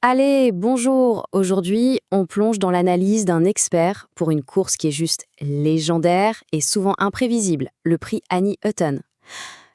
Allez, bonjour! Aujourd'hui, on plonge dans l'analyse d'un expert pour une course qui est juste légendaire et souvent imprévisible, le prix Annie Hutton.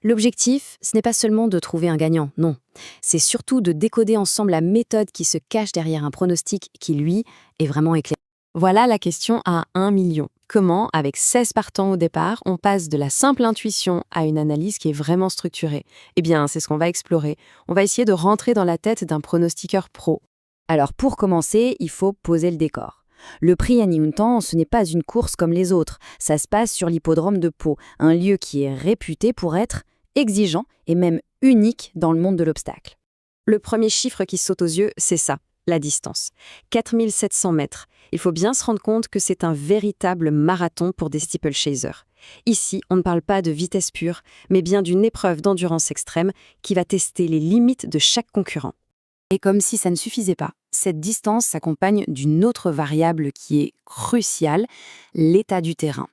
L'objectif, ce n'est pas seulement de trouver un gagnant, non. C'est surtout de décoder ensemble la méthode qui se cache derrière un pronostic qui, lui, est vraiment éclairé. Voilà la question à 1 million. Comment, avec 16 partants au départ, on passe de la simple intuition à une analyse qui est vraiment structurée? Eh bien, c'est ce qu'on va explorer. On va essayer de rentrer dans la tête d'un pronostiqueur pro. Alors, pour commencer, il faut poser le décor. Le prix Annie Hutton, ce n'est pas une course comme les autres. Ça se passe sur l'hippodrome de Pau, un lieu qui est réputé pour être exigeant et même unique dans le monde de l'obstacle. Le premier chiffre qui saute aux yeux, c'est ça, la distance. 4700 mètres. Il faut bien se rendre compte que c'est un véritable marathon pour des steeplechasers. Ici, on ne parle pas de vitesse pure, mais bien d'une épreuve d'endurance extrême qui va tester les limites de chaque concurrent. Et comme si ça ne suffisait pas, cette distance s'accompagne d'une autre variable qui est cruciale, l'état du terrain.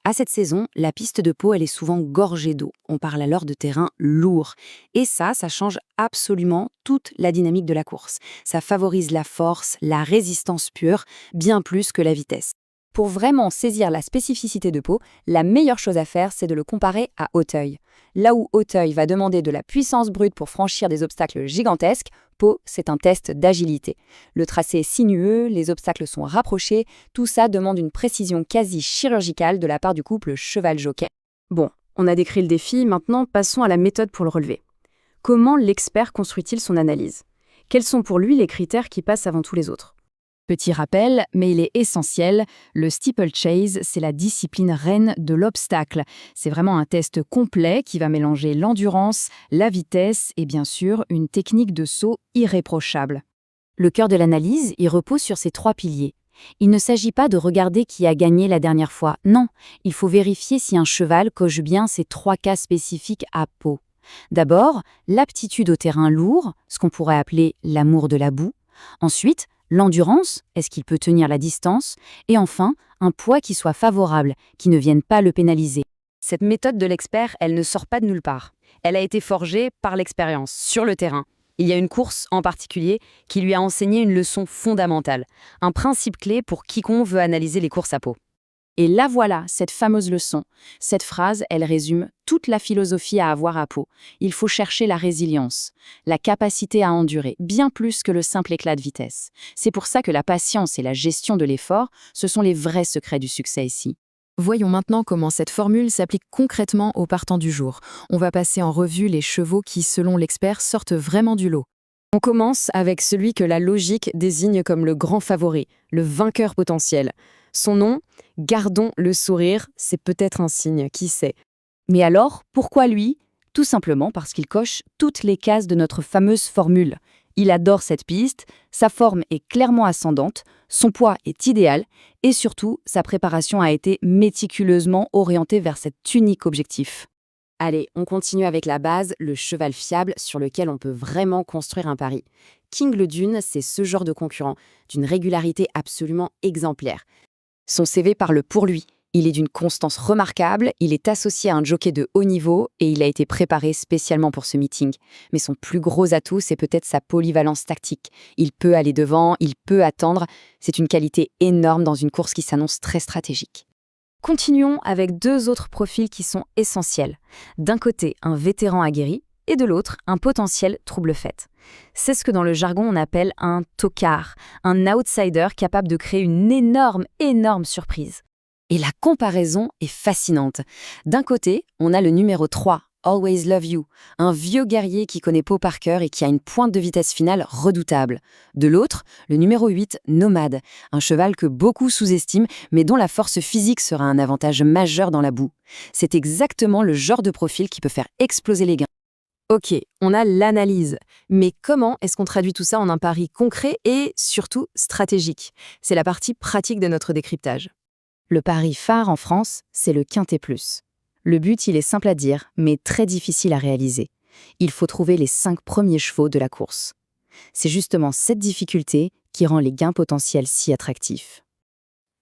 À cette saison, la piste de Pau, elle est souvent gorgée d'eau. On parle alors de terrain lourd. Et ça change absolument toute la dynamique de la course. Ça favorise la force, la résistance pure, bien plus que la vitesse. Pour vraiment saisir la spécificité de Pau, la meilleure chose à faire, c'est de le comparer à Hauteuil. Là où Hauteuil va demander de la puissance brute pour franchir des obstacles gigantesques, Pau, c'est un test d'agilité. Le tracé est sinueux, les obstacles sont rapprochés, tout ça demande une précision quasi chirurgicale de la part du couple cheval-jockey. Bon, on a décrit le défi, maintenant passons à la méthode pour le relever. Comment l'expert construit-il son analyse? Quels sont pour lui les critères qui passent avant tous les autres? Petit rappel, mais il est essentiel, le steeplechase, c'est la discipline reine de l'obstacle. C'est vraiment un test complet qui va mélanger l'endurance, la vitesse et bien sûr une technique de saut irréprochable. Le cœur de l'analyse, il repose sur ces 3 piliers. Il ne s'agit pas de regarder qui a gagné la dernière fois, non, il faut vérifier si un cheval coche bien ces 3 cas spécifiques à Pau. D'abord, l'aptitude au terrain lourd, ce qu'on pourrait appeler l'amour de la boue. Ensuite, l'endurance, est-ce qu'il peut tenir la distance? Et enfin, un poids qui soit favorable, qui ne vienne pas le pénaliser. Cette méthode de l'expert, elle ne sort pas de nulle part. Elle a été forgée par l'expérience, sur le terrain. Il y a une course en particulier qui lui a enseigné une leçon fondamentale, un principe clé pour quiconque veut analyser les courses à Pau. Et là voilà, cette fameuse leçon. Cette phrase, elle résume toute la philosophie à avoir à Pau. Il faut chercher la résilience, la capacité à endurer, bien plus que le simple éclat de vitesse. C'est pour ça que la patience et la gestion de l'effort, ce sont les vrais secrets du succès ici. Voyons maintenant comment cette formule s'applique concrètement aux partants du jour. On va passer en revue les chevaux qui, selon l'expert, sortent vraiment du lot. On commence avec celui que la logique désigne comme le grand favori, le vainqueur potentiel. Son nom, Gardons le sourire, c'est peut-être un signe, qui sait. Mais alors, pourquoi lui? Tout simplement parce qu'il coche toutes les cases de notre fameuse formule. Il adore cette piste, sa forme est clairement ascendante, son poids est idéal et surtout, sa préparation a été méticuleusement orientée vers cet unique objectif. Allez, on continue avec la base, le cheval fiable sur lequel on peut vraiment construire un pari. King Le Dune, c'est ce genre de concurrent, d'une régularité absolument exemplaire. Son CV parle pour lui. Il est d'une constance remarquable, il est associé à un jockey de haut niveau et il a été préparé spécialement pour ce meeting. Mais son plus gros atout, c'est peut-être sa polyvalence tactique. Il peut aller devant, il peut attendre. C'est une qualité énorme dans une course qui s'annonce très stratégique. Continuons avec 2 autres profils qui sont essentiels. D'un côté, un vétéran aguerri et de l'autre, un potentiel trouble-fête. C'est ce que dans le jargon on appelle un tocard, un outsider capable de créer une énorme surprise. Et la comparaison est fascinante. D'un côté, on a le numéro 3, Always Love You, un vieux guerrier qui connaît Pau par cœur et qui a une pointe de vitesse finale redoutable. De l'autre, le numéro 8, Nomade, un cheval que beaucoup sous-estiment mais dont la force physique sera un avantage majeur dans la boue. C'est exactement le genre de profil qui peut faire exploser les gains. Ok, on a l'analyse, mais comment est-ce qu'on traduit tout ça en un pari concret et surtout stratégique? C'est la partie pratique de notre décryptage. Le pari phare en France, c'est le Quintet Plus. Le but, il est simple à dire, mais très difficile à réaliser. Il faut trouver les 5 premiers chevaux de la course. C'est justement cette difficulté qui rend les gains potentiels si attractifs.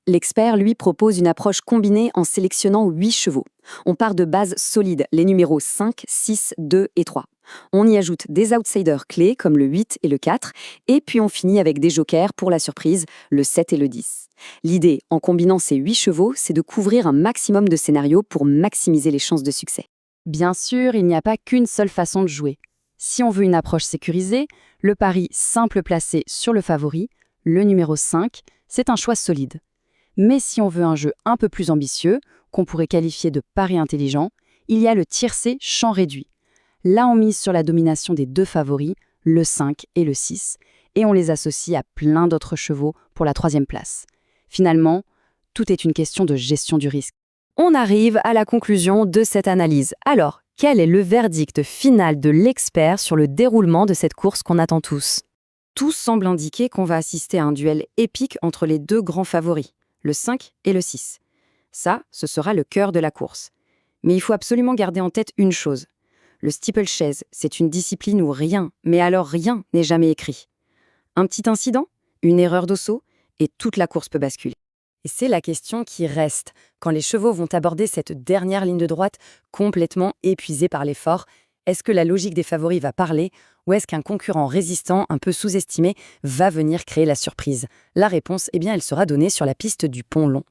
L'expert, lui, propose une approche combinée en sélectionnant 8 chevaux. On part de bases solides, les numéros 5, 6, 2 et 3. On y ajoute des outsiders clés comme le 8 et le 4, et puis on finit avec des jokers pour la surprise, le 7 et le 10. L'idée, en combinant ces 8 chevaux, c'est de couvrir un maximum de scénarios pour maximiser les chances de succès. Bien sûr, il n'y a pas qu'une seule façon de jouer. Si on veut une approche sécurisée, le pari simple placé sur le favori, le numéro 5, c'est un choix solide. Mais si on veut un jeu un peu plus ambitieux, qu'on pourrait qualifier de pari intelligent, il y a le tiercé champ réduit. Là, on mise sur la domination des deux favoris, le 5 et le 6, et on les associe à plein d'autres chevaux pour la troisième place. Finalement, tout est une question de gestion du risque. On arrive à la conclusion de cette analyse. Alors, quel est le verdict final de l'expert sur le déroulement de cette course qu'on attend tous? Tout semble indiquer qu'on va assister à un duel épique entre les deux grands favoris, le 5 et le 6. Ça, ce sera le cœur de la course. Mais il faut absolument garder en tête une chose. Le steeplechase, c'est une discipline où rien, mais alors rien, n'est jamais écrit. Un petit incident, une erreur d'osso, et toute la course peut basculer. Et c'est la question qui reste, quand les chevaux vont aborder cette dernière ligne de droite complètement épuisée par l'effort. Est-ce que la logique des favoris va parler, ou est-ce qu'un concurrent résistant, un peu sous-estimé, va venir créer la surprise? La réponse, elle sera donnée sur la piste du Pont Long.